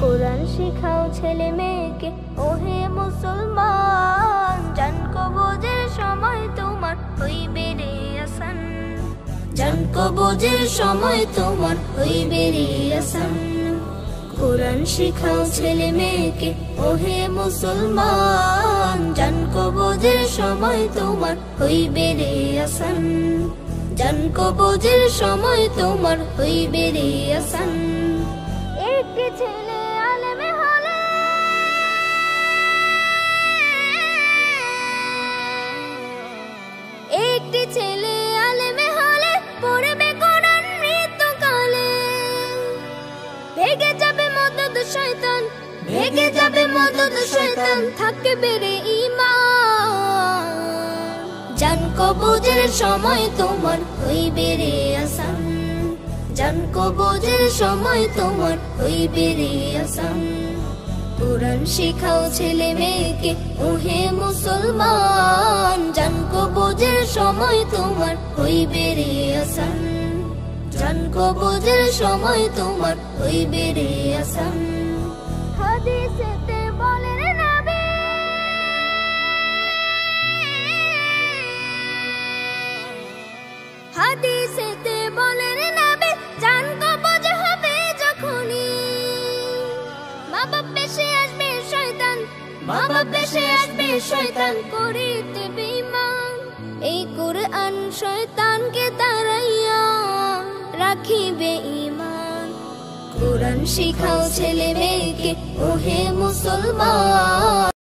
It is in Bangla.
কোরআন শিখাও ছেলে মেয়েকে ওহে মুসলমান, জান কবজের সময় তোমার হইবে রে আসান, জান কবজের সময় তোমার হইবে রে আসান। কোরআন শিখাও ছেলে মেয়েকে ওহে মুসলমান, জান কবজের সময় তোমার হইবে রে আসান, জান কবজের সময় তোমার হইবে রে আসান। একটি ছেলে আলেম হলে একটি ছেলে আলেম হলে পড়বে কোরআন মৃত্যুকালে, ভেগে যাবে মদদ শয়তান, ভেগে যাবে মদদ শয়তান, থাকবে রে ঈমান, জান কবজের সময় তোমার হইবে রে আসান, জান কবজের সময় তোমার হইবে রে আসান। কোরআন শিখাও ছেলে মেয়েকে ওহে মুসলমান, জান কবজের সময় তোমার হইবে রে আসান, জান কবজের সময় তোমার হইবে রে আসান। হাদিসেতে বলেন নবী, হাদিসেতে বলেন নবী, জান কবজ হবে যখনই মা বাপ বেশে আসবে শয়তান, মা বাপ বেশে আসবে শয়তান করিতে বেঈমান। এই কুরআন শয়তানকে তাড়াইয়া রাখিবে ঈমান। কোরআন শিখাও ছেলে মেয়েকে ওহে মুসলমান।